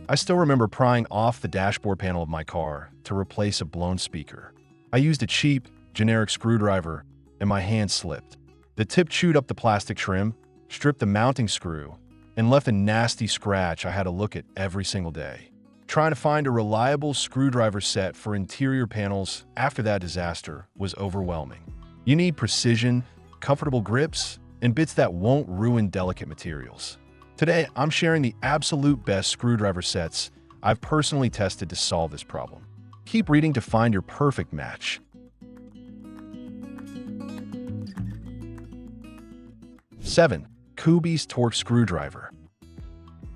I still remember prying off the dashboard panel of my car to replace a blown speaker. I used a cheap, generic screwdriver, and my hand slipped. The tip chewed up the plastic trim, stripped the mounting screw, and left a nasty scratch I had to look at every single day. Trying to find a reliable screwdriver set for interior panels after that disaster was overwhelming. You need precision, comfortable grips, and bits that won't ruin delicate materials. Today, I'm sharing the absolute best screwdriver sets I've personally tested to solve this problem. Keep reading to find your perfect match. 7. Coobeast Torque Screwdriver.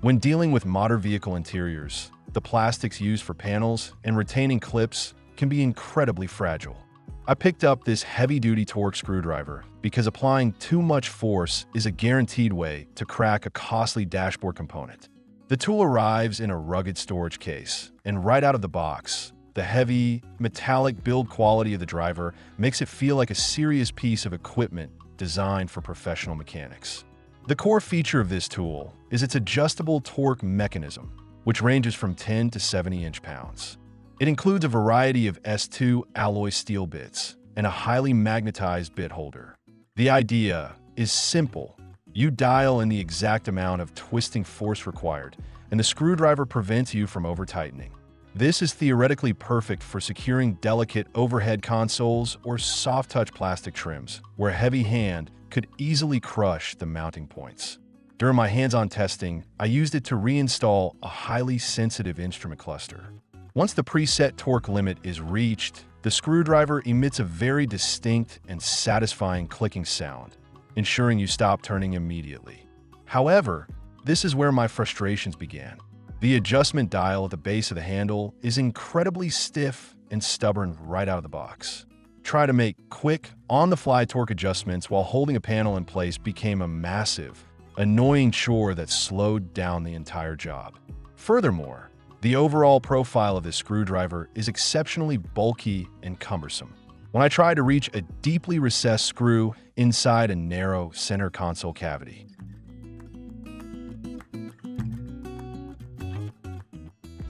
When dealing with motor vehicle interiors, the plastics used for panels and retaining clips can be incredibly fragile. I picked up this heavy-duty torque screwdriver because applying too much force is a guaranteed way to crack a costly dashboard component. The tool arrives in a rugged storage case, and right out of the box, the heavy, metallic build quality of the driver makes it feel like a serious piece of equipment designed for professional mechanics. The core feature of this tool is its adjustable torque mechanism, which ranges from 10 to 70 inch-pounds. It includes a variety of S2 alloy steel bits and a highly magnetized bit holder. The idea is simple. You dial in the exact amount of twisting force required, and the screwdriver prevents you from over-tightening. This is theoretically perfect for securing delicate overhead consoles or soft-touch plastic trims, where a heavy hand could easily crush the mounting points. During my hands-on testing, I used it to reinstall a highly sensitive instrument cluster. Once the preset torque limit is reached, the screwdriver emits a very distinct and satisfying clicking sound, ensuring you stop turning immediately. However, this is where my frustrations began. The adjustment dial at the base of the handle is incredibly stiff and stubborn right out of the box. Try to make quick, on-the-fly torque adjustments while holding a panel in place became a massive, annoying chore that slowed down the entire job. Furthermore, the overall profile of this screwdriver is exceptionally bulky and cumbersome. When I tried to reach a deeply recessed screw inside a narrow center console cavity.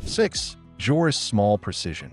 6. JOREST Small Precision.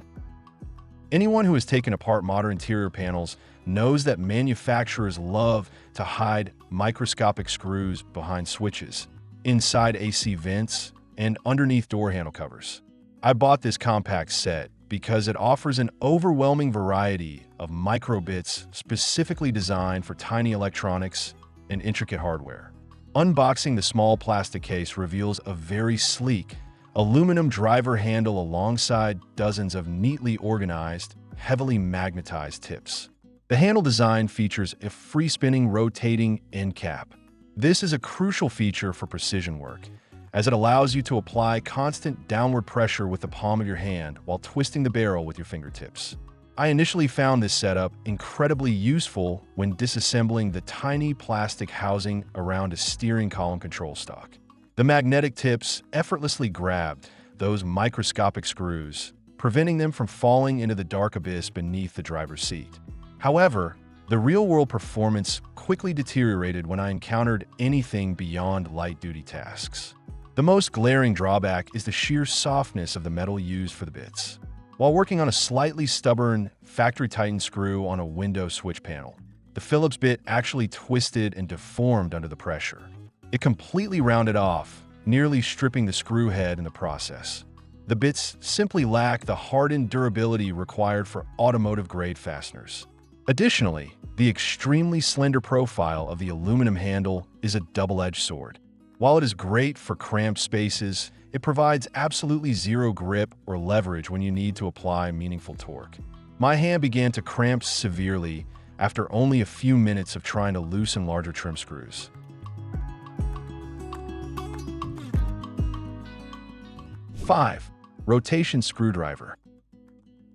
Anyone who has taken apart modern interior panels knows that manufacturers love to hide microscopic screws behind switches, inside AC vents, and underneath door handle covers. I bought this compact set because it offers an overwhelming variety of micro bits specifically designed for tiny electronics and intricate hardware. Unboxing the small plastic case reveals a very sleek, aluminum driver handle alongside dozens of neatly organized, heavily magnetized tips. The handle design features a free-spinning rotating end cap. This is a crucial feature for precision work, as it allows you to apply constant downward pressure with the palm of your hand while twisting the barrel with your fingertips. I initially found this setup incredibly useful when disassembling the tiny plastic housing around a steering column control stock. The magnetic tips effortlessly grabbed those microscopic screws, preventing them from falling into the dark abyss beneath the driver's seat. However, the real-world performance quickly deteriorated when I encountered anything beyond light-duty tasks. The most glaring drawback is the sheer softness of the metal used for the bits. While working on a slightly stubborn, factory-tightened screw on a window switch panel, the Phillips bit actually twisted and deformed under the pressure. It completely rounded off, nearly stripping the screw head in the process. The bits simply lack the hardened durability required for automotive-grade fasteners. Additionally, the extremely slender profile of the aluminum handle is a double-edged sword. While it is great for cramped spaces, it provides absolutely zero grip or leverage when you need to apply meaningful torque. My hand began to cramp severely after only a few minutes of trying to loosen larger trim screws. 5. Rotation Screwdriver.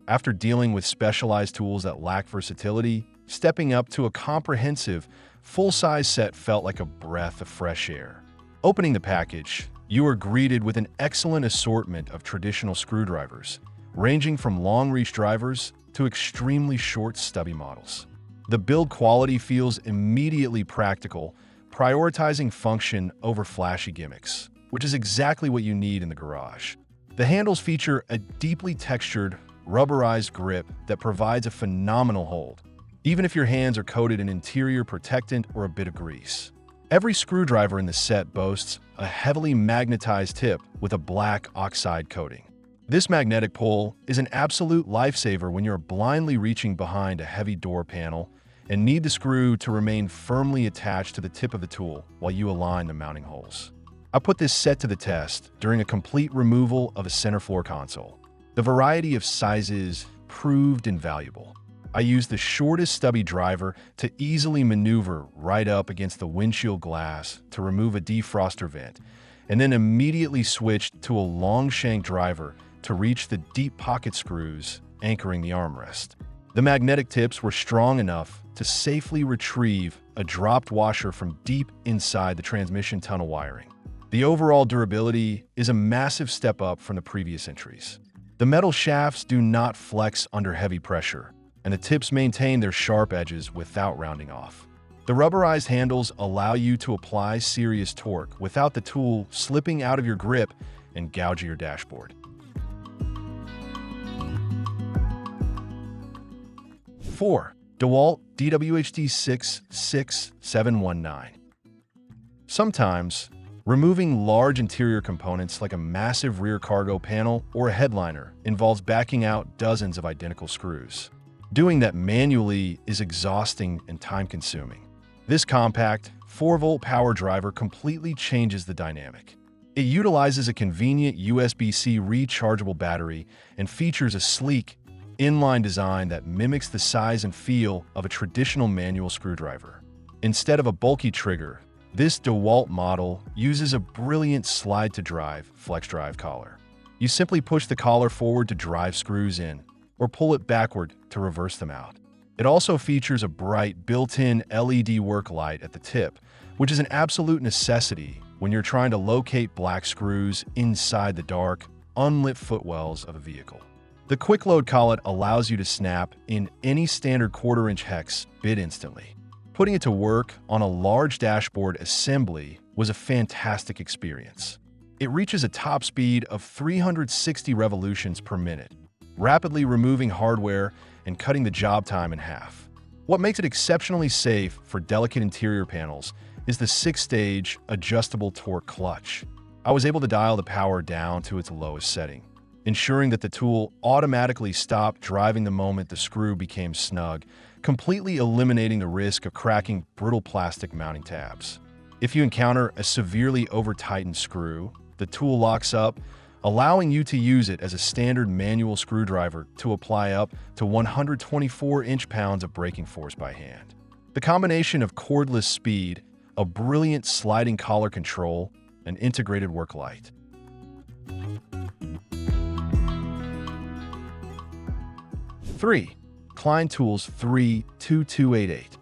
After dealing with specialized tools that lack versatility, stepping up to a comprehensive, full-size set felt like a breath of fresh air. Opening the package, you are greeted with an excellent assortment of traditional screwdrivers, ranging from long-reach drivers to extremely short, stubby models. The build quality feels immediately practical, prioritizing function over flashy gimmicks, which is exactly what you need in the garage. The handles feature a deeply textured, rubberized grip that provides a phenomenal hold, even if your hands are coated in interior protectant or a bit of grease. Every screwdriver in the set boasts a heavily magnetized tip with a black oxide coating. This magnetic pull is an absolute lifesaver when you're blindly reaching behind a heavy door panel and need the screw to remain firmly attached to the tip of the tool while you align the mounting holes. I put this set to the test during a complete removal of a center floor console. The variety of sizes proved invaluable. I used the shortest stubby driver to easily maneuver right up against the windshield glass to remove a defroster vent, and then immediately switched to a long shank driver to reach the deep pocket screws anchoring the armrest. The magnetic tips were strong enough to safely retrieve a dropped washer from deep inside the transmission tunnel wiring. The overall durability is a massive step up from the previous entries. The metal shafts do not flex under heavy pressure, and the tips maintain their sharp edges without rounding off. The rubberized handles allow you to apply serious torque without the tool slipping out of your grip and gouging your dashboard. 4. DEWALT DWHD66719. Sometimes, removing large interior components like a massive rear cargo panel or a headliner involves backing out dozens of identical screws. Doing that manually is exhausting and time-consuming. This compact, 4-volt power driver completely changes the dynamic. It utilizes a convenient USB-C rechargeable battery and features a sleek, inline design that mimics the size and feel of a traditional manual screwdriver. Instead of a bulky trigger, this DEWALT model uses a brilliant slide-to-drive flex drive collar. You simply push the collar forward to drive screws in, or pull it backward to reverse them out. It also features a bright built-in LED work light at the tip, which is an absolute necessity when you're trying to locate black screws inside the dark, unlit footwells of a vehicle. The quick load collet allows you to snap in any standard 1/4-inch hex bit instantly. Putting it to work on a large dashboard assembly was a fantastic experience. It reaches a top speed of 360 revolutions per minute, rapidly removing hardware and cutting the job time in half. What makes it exceptionally safe for delicate interior panels is the 6-stage adjustable torque clutch. I was able to dial the power down to its lowest setting, ensuring that the tool automatically stopped driving the moment the screw became snug, completely eliminating the risk of cracking brittle plastic mounting tabs. If you encounter a severely over-tightened screw, the tool locks up, allowing you to use it as a standard manual screwdriver to apply up to 124 inch-pounds of braking force by hand. The combination of cordless speed, a brilliant sliding collar control, and integrated work light. 3. Klein Tools 32288.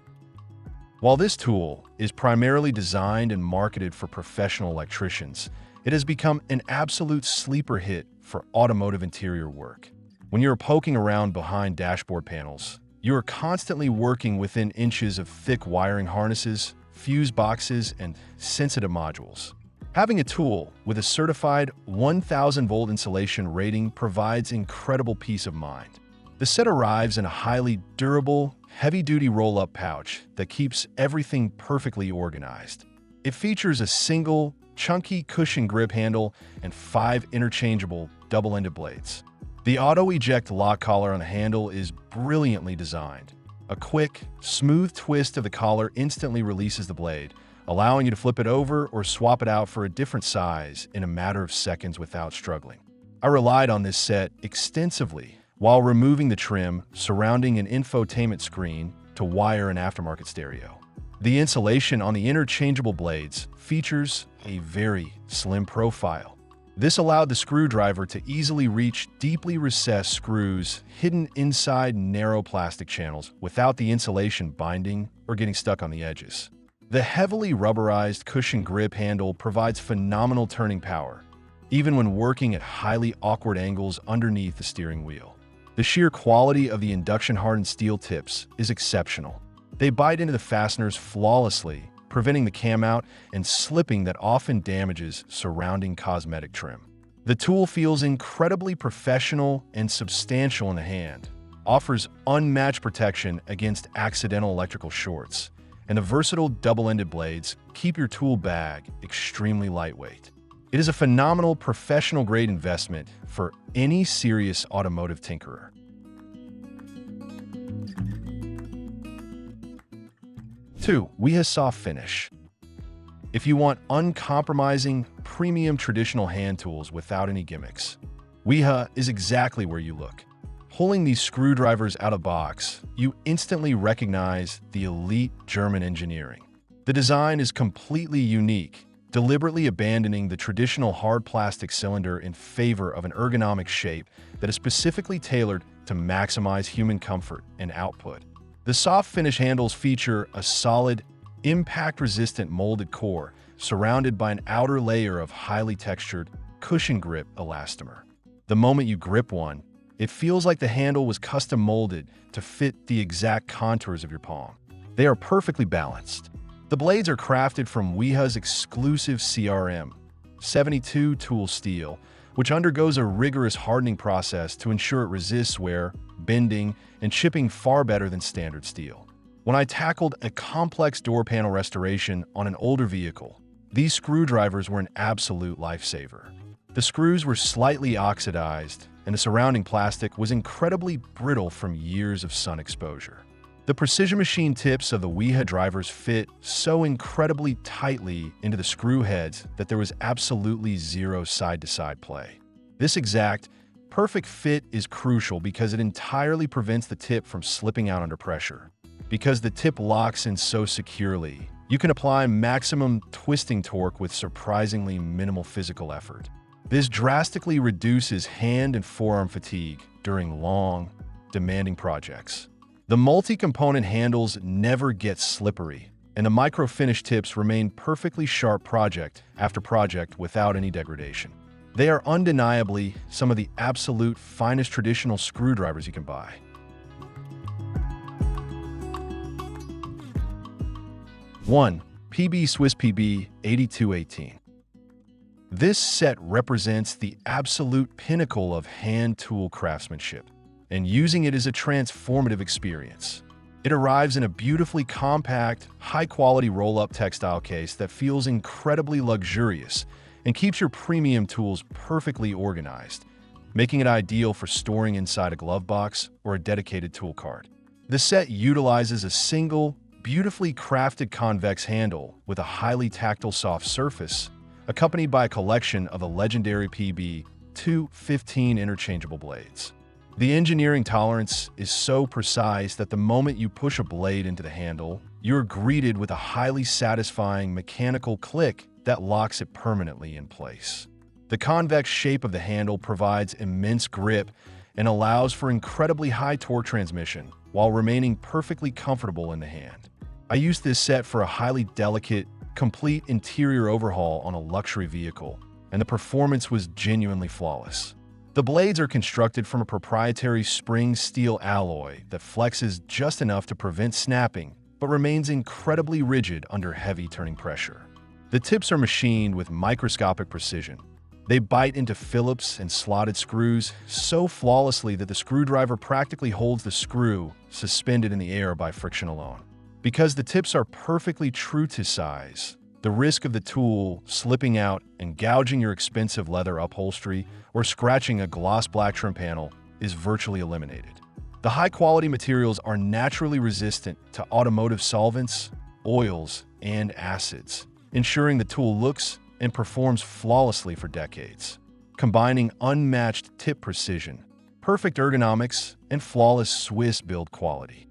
While this tool is primarily designed and marketed for professional electricians, it has become an absolute sleeper hit for automotive interior work. When you're poking around behind dashboard panels, you are constantly working within inches of thick wiring harnesses, fuse boxes, and sensitive modules. Having a tool with a certified 1,000-volt insulation rating provides incredible peace of mind. The set arrives in a highly durable, heavy-duty roll-up pouch that keeps everything perfectly organized. It features a single, chunky cushion grip handle and 5 interchangeable double-ended blades. The auto-eject lock collar on the handle is brilliantly designed. A quick, smooth twist of the collar instantly releases the blade, allowing you to flip it over or swap it out for a different size in a matter of seconds without struggling. I relied on this set extensively while removing the trim surrounding an infotainment screen to wire an aftermarket stereo. The insulation on the interchangeable blades features a very slim profile. This allowed the screwdriver to easily reach deeply recessed screws hidden inside narrow plastic channels without the insulation binding or getting stuck on the edges. The heavily rubberized cushion grip handle provides phenomenal turning power, even when working at highly awkward angles underneath the steering wheel. The sheer quality of the induction-hardened steel tips is exceptional. They bite into the fasteners flawlessly, preventing the cam out and slipping that often damages surrounding cosmetic trim. The tool feels incredibly professional and substantial in the hand, offers unmatched protection against accidental electrical shorts, and the versatile double-ended blades keep your tool bag extremely lightweight. It is a phenomenal professional-grade investment for any serious automotive tinkerer. 2. Wiha SoftFinish. If you want uncompromising, premium traditional hand tools without any gimmicks, Wiha is exactly where you look. Pulling these screwdrivers out of box, you instantly recognize the elite German engineering. The design is completely unique, deliberately abandoning the traditional hard plastic cylinder in favor of an ergonomic shape that is specifically tailored to maximize human comfort and output. The SoftFinish handles feature a solid, impact-resistant molded core surrounded by an outer layer of highly textured, cushion grip elastomer. The moment you grip one, it feels like the handle was custom molded to fit the exact contours of your palm. They are perfectly balanced. The blades are crafted from Wiha's exclusive CRM 72 tool steel, which undergoes a rigorous hardening process to ensure it resists wear, bending, and chipping far better than standard steel. When I tackled a complex door panel restoration on an older vehicle, these screwdrivers were an absolute lifesaver. The screws were slightly oxidized, and the surrounding plastic was incredibly brittle from years of sun exposure. The precision machine tips of the Wiha drivers fit so incredibly tightly into the screw heads that there was absolutely zero side-to-side play. This exact, perfect fit is crucial because it entirely prevents the tip from slipping out under pressure. Because the tip locks in so securely, you can apply maximum twisting torque with surprisingly minimal physical effort. This drastically reduces hand and forearm fatigue during long, demanding projects. The multi-component handles never get slippery, and the micro-finish tips remain perfectly sharp project after project without any degradation. They are undeniably some of the absolute finest traditional screwdrivers you can buy. 1. PB Swiss PB 8218. This set represents the absolute pinnacle of hand tool craftsmanship, and using it is a transformative experience. It arrives in a beautifully compact, high-quality roll-up textile case that feels incredibly luxurious and keeps your premium tools perfectly organized, making it ideal for storing inside a glove box or a dedicated tool cart. The set utilizes a single, beautifully crafted convex handle with a highly tactile soft surface, accompanied by a collection of the legendary PB 215 interchangeable blades. The engineering tolerance is so precise that the moment you push a blade into the handle, you're greeted with a highly satisfying mechanical click that locks it permanently in place. The convex shape of the handle provides immense grip and allows for incredibly high torque transmission while remaining perfectly comfortable in the hand. I used this set for a highly delicate, complete interior overhaul on a luxury vehicle, and the performance was genuinely flawless. The blades are constructed from a proprietary spring steel alloy that flexes just enough to prevent snapping, but remains incredibly rigid under heavy turning pressure. The tips are machined with microscopic precision. They bite into Phillips and slotted screws so flawlessly that the screwdriver practically holds the screw suspended in the air by friction alone. Because the tips are perfectly true to size, the risk of the tool slipping out and gouging your expensive leather upholstery or scratching a gloss black trim panel is virtually eliminated. The high-quality materials are naturally resistant to automotive solvents, oils, and acids, ensuring the tool looks and performs flawlessly for decades. Combining unmatched tip precision, perfect ergonomics, and flawless Swiss build quality,